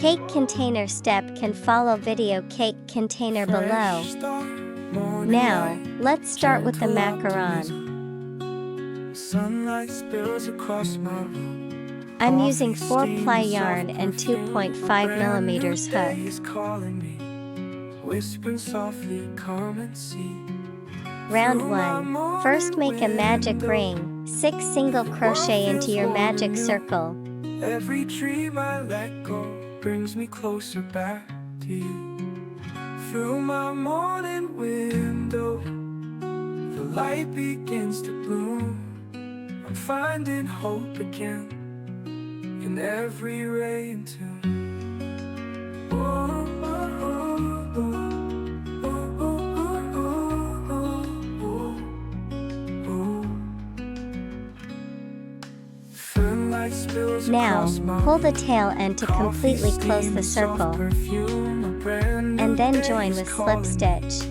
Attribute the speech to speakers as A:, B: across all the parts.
A: Cake container step can follow video cake container below. Now, let's start with the macaron.
B: Sunlight spills across my room.
A: I'm using 4-ply yarn and 2.5mm hook.
B: Whispering softly, come and see.
A: Round 1. First make a magic ring. 6 single crochet into your magic circle.
B: Every dream I let go brings me closer back to you. Through my morning window, the light begins to bloom. I'm finding hope again in every rain tune.
A: Now, pull the tail end to completely close the circle, and then join with slip stitch.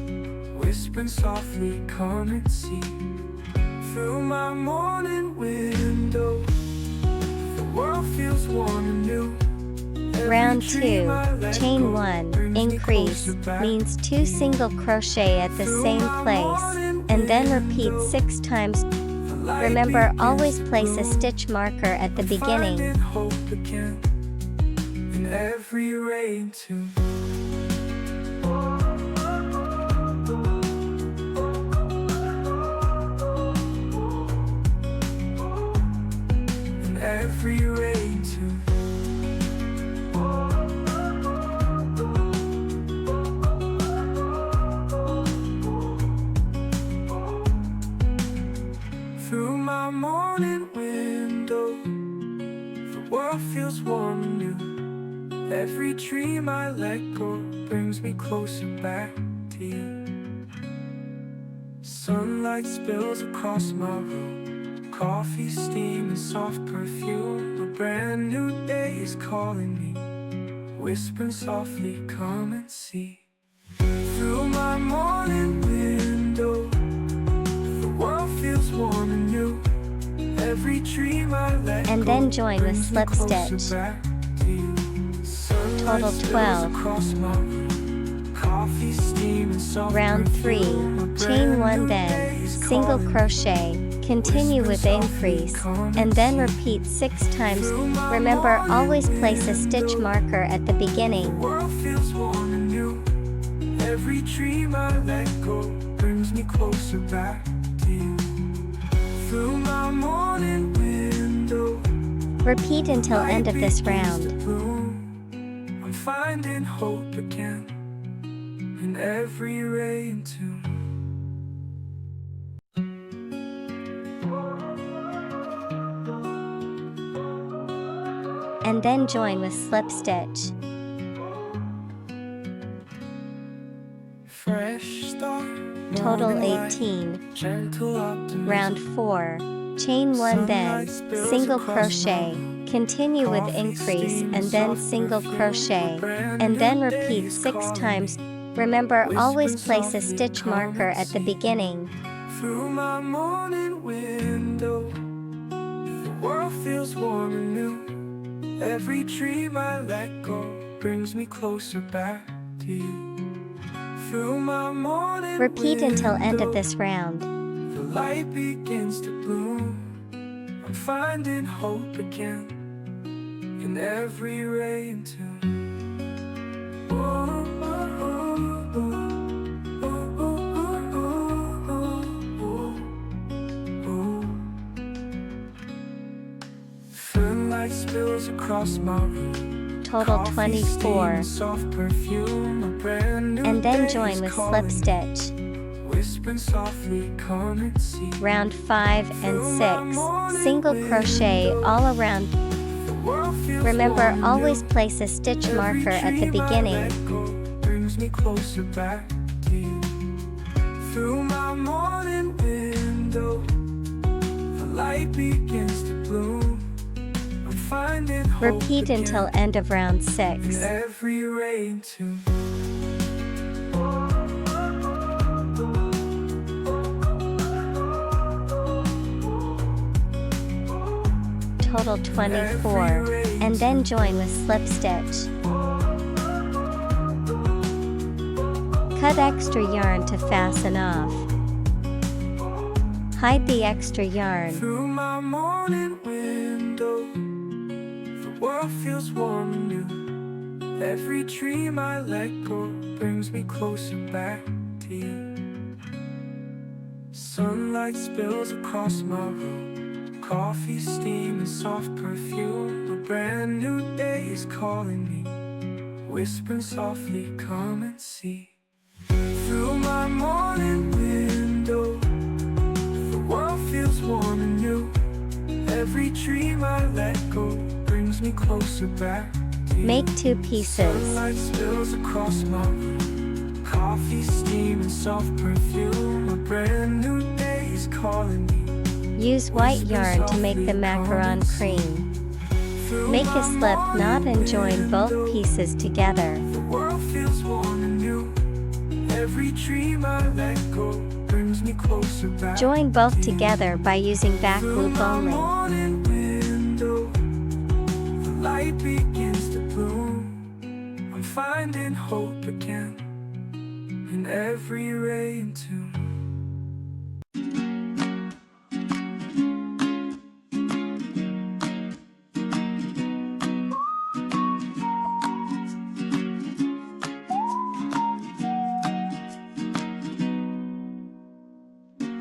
B: Whispering softly, come and see. Through my morning window, the world feels warm and new.
A: Round 2, chain 1, increase, means 2 single crochet at the same place, and then repeat 6 times. Remember, always place a stitch marker at the beginning.
B: In every rain tune. In every rain tune. Through my morning window, the world feels warm and new. Every dream I let go brings me closer back to you. Sunlight spills across my room. Coffee, steam, and soft perfume. A brand new day is calling me. Whispering softly, come and see. Through my morning window, the world feels warm and new. Every dream I let
A: and
B: go
A: then join with slip stitch. Total 12. Round 3, chain 1, then single crochet, continue with increase, and then repeat 6 times. Remember, always place a stitch marker at the beginning.
B: Every dream I let go brings me closer back to you. Through my morning window,
A: repeat until end of this round.
B: I'm finding hope again in every rain tune.
A: And then join with slip stitch.
B: Fresh start.
A: Total 18. Round 4, chain 1, then single crochet, continue with increase and then single crochet, and then repeat 6 times. Remember, always place a stitch marker at the beginning.
B: Through my morning window, the world feels warm and new. Every dream I let go brings me closer back to you. Through my morning
A: repeat until end of this round.
B: The light begins to bloom. I'm finding hope again in every rain tune. Sunlight spills across my room.
A: Total 24. And then join with slip stitch. Round 5 and 6, single crochet all around. Remember, always place a stitch marker at the beginning.
B: Brings me closer back to you. Through my morning window, the light begins to bloom.
A: Repeat until end of round 6.
B: Every rain tune.
A: Total 24, and then join with slip stitch. Cut extra yarn to fasten off. Hide the extra yarn.
B: Through my morning window, the world feels warm and new. Every dream I let go brings me closer back to you. Sunlight spills across my room, coffee, steam, and soft perfume. A brand new day is calling me, whispering softly, come and see. Through my morning window, the world feels warm and new. Every dream I let go brings me closer back to you.
A: Make 2 pieces.
B: Sunlight spills across my room, coffee, steam, and soft perfume. A brand new day is calling me.
A: Use white yarn to make the macaron cream. Make a slip knot and join both pieces together.
B: The world feels warm and new. Every dream I let go brings me closer back.
A: Join both together by using back loop only.
B: Morning window, the light begins to bloom. I'm finding hope again in every ray and tune.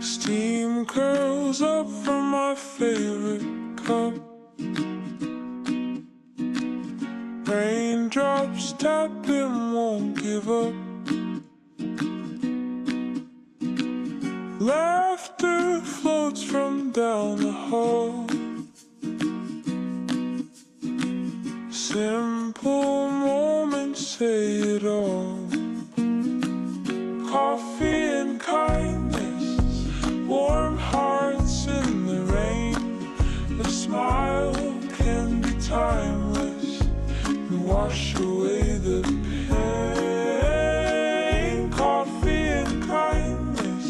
B: Steam curls up from my favorite cup. Raindrops tapping, won't give up. Laughter floats from down the hall. Simple moments say it all. Coffee and kindness, warm hearts in the rain. A smile can be timeless and wash away the pain. Coffee and kindness,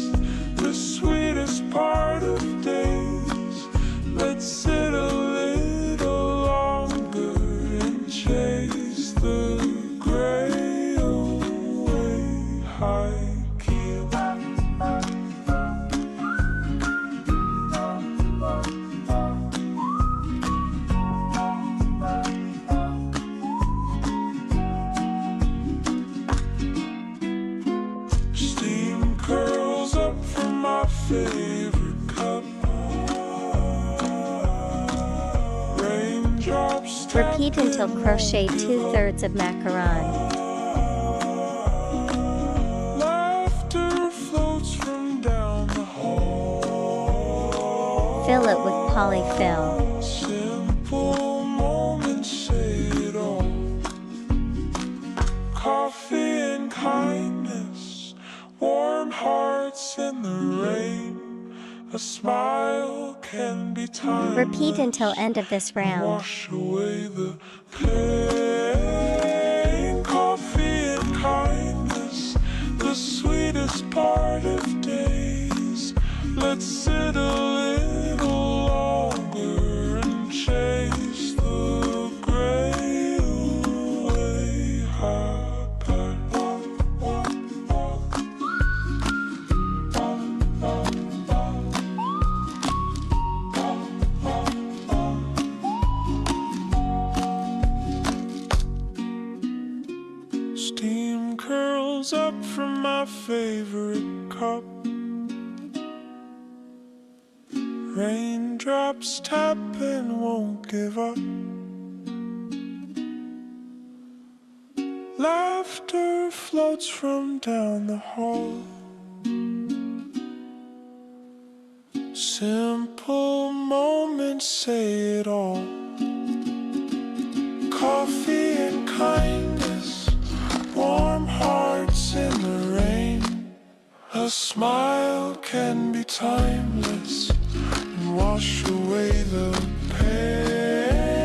B: the sweetest part of days. Let's sit a little longer and chase the gray away. High keel. Steam curls up from my favorite cup. Raindrops
A: Repeat until crochet 2/3 of macaron.
B: Laughter floats from down the hall.
A: Fill it with polyfill.
B: Simple moments say it all. Coffee and kindness, warm hearts in the rain. A smile can be timeless.
A: Repeat until end of this round.
B: Wash away the pain. Coffee and kindness, the sweetest part of days. Let's sit a little longer and chase the gray away. Steam curls up from my favorite cup. Raindrops tap and won't give up. Laughter floats from down the hall. Simple moments say it all. Coffee and kindness, warm hearts in the rain. A smile can be timeless and wash away the pain.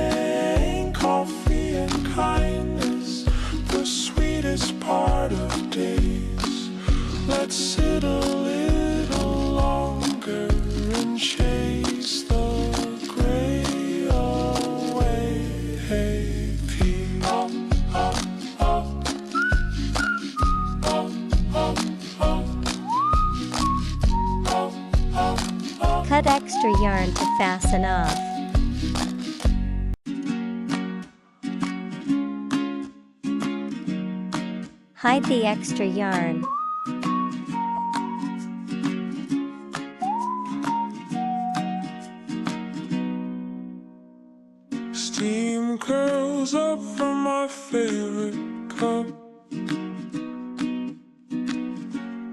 B: Coffee and kindness, the sweetest part of days. Let's sit a little longer and chase the gray away. Hey, pea.
A: Cut extra yarn to fasten off. Hide the extra yarn.
B: Steam curls up from my favorite cup.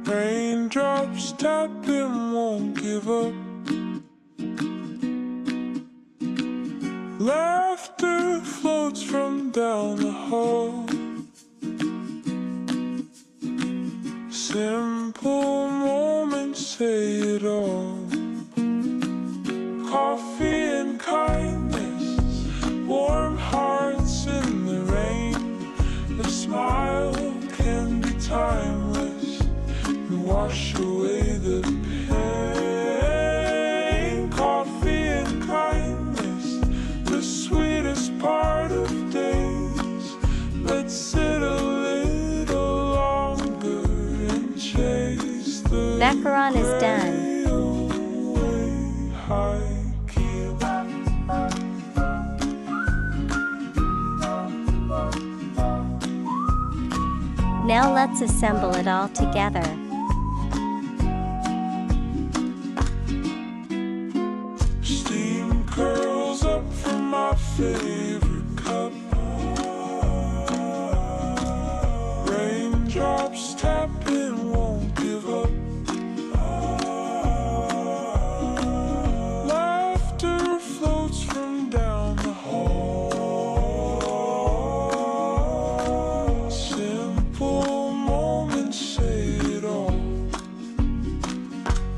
B: Raindrops tapping, won't give up. Laughter floats from down the hall. Simple moments say it all. Coffee and kindness, warm hearts in the rain. A smile can be timeless and wash away the pain. Coffee and kindness, the sweetest part of days. Let's sit a little longer and chase the
A: Macaron is done. Now let's assemble it all together.
B: Steam curls up from my favorite cup. Raindrops tapping, won't give up. Laughter floats from down the hall. Simple moments say it all.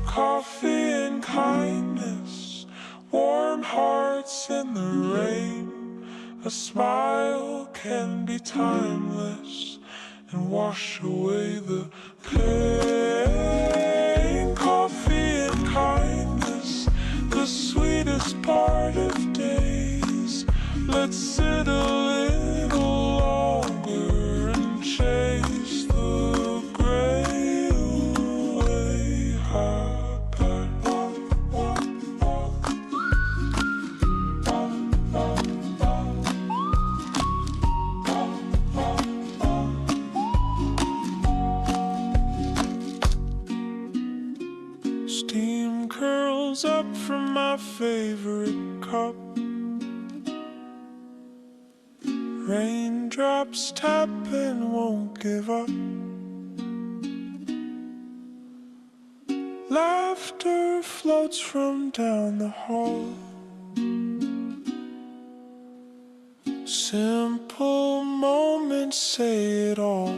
B: Coffee and kindness, warm hearts in the rain. A smile can be timeless and wash away the pain. Coffee and kindness, the sweetest part of days. Let's sit a little longer and chase the gray away. Steam curls up from my favorite cup. Raindrops tapping, won't give up. Laughter floats from down the hall. Simple moments say it all.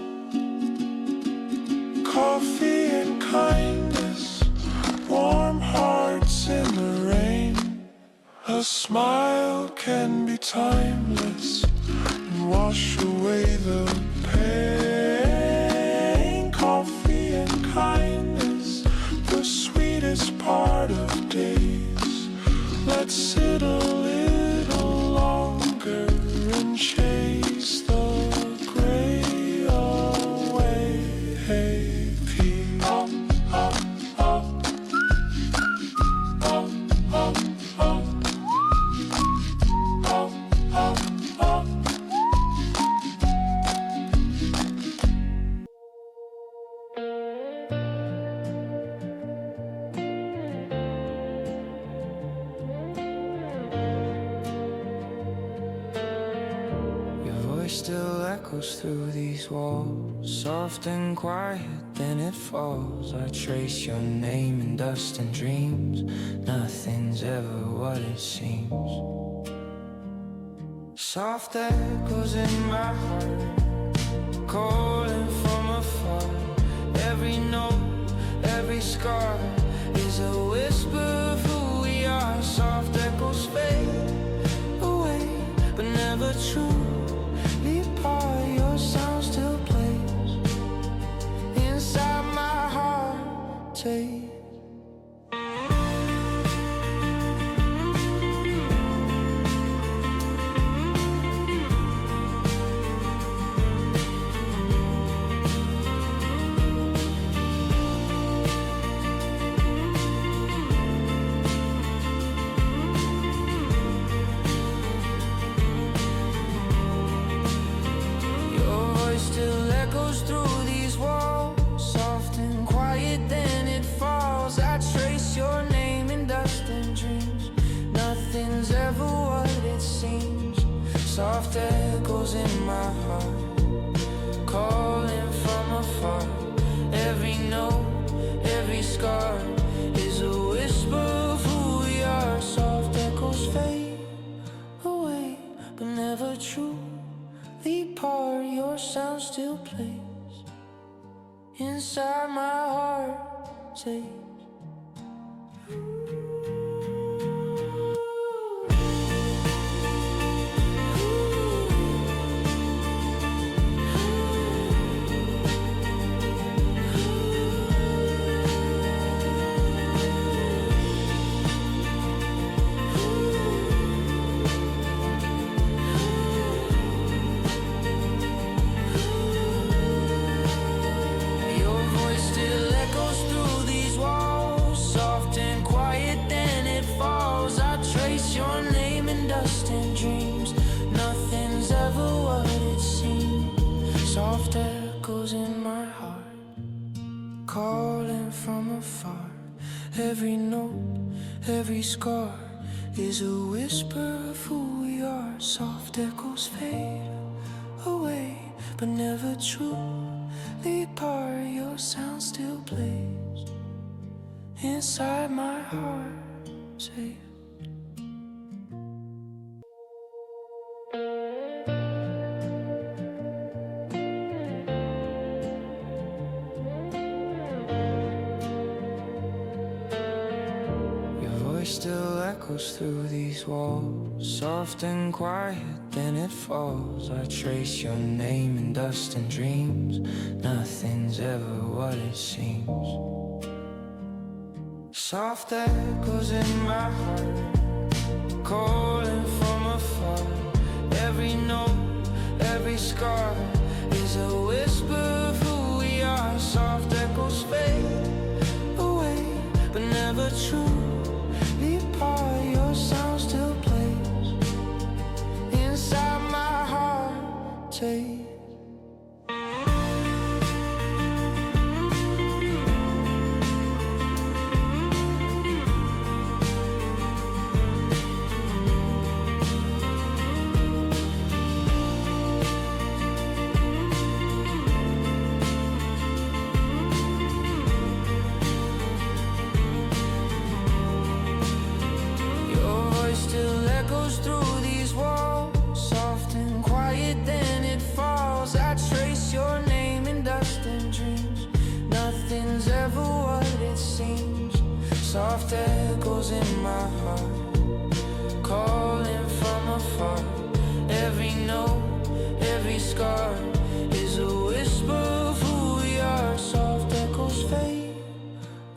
B: Coffee and kindness, warm hearts in the rain. A smile can be timeless and wash away the pain. Coffee and kindness, the sweetest part of days. Let's sit a little longer and chase the gray away. Hey, up, up, up. Still echoes through these walls, soft and quiet, then it falls. I trace your name in dust and dreams. Nothing's ever what it seems. Soft echoes in my heart, calling from afar. Every note, every scar is a whisper of who we are. Soft echoes fade away, but never true. Your sound still plays inside my heart. Take scar is a whisper of who we are. Soft echoes fade away, but never truly part. Your sound still plays inside my heart. Say soft echoes in my heart, calling from afar. Every note, every scar is a whisper of who we are. Soft echoes fade away, but never truly part. Your sound still plays inside my heart. Say still echoes through these walls, soft and quiet, then it falls. I trace your name in dust and dreams. Nothing's ever what it seems. Soft echoes in my heart, calling from afar. Every note, every scar is a whisper of who we are. Soft echoes fade away, but never true. Your sound still plays inside my heart. Take soft echoes in my heart, calling from afar. Every note, every scar is a whisper of who we are. Soft echoes fade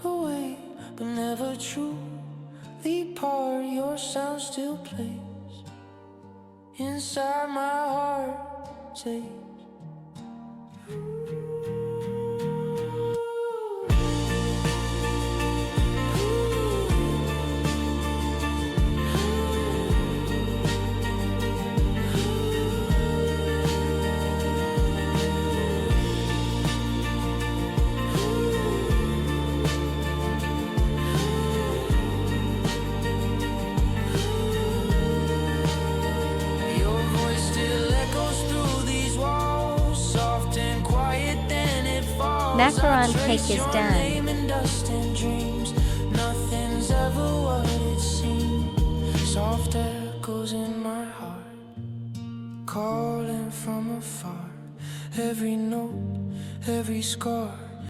B: away, but never truly part. Your sound still plays inside my heart. Say
A: Macaron cake is done.
B: Nothing's ever what it seems. Soft echoes in my heart, calling from afar. Every note, every scar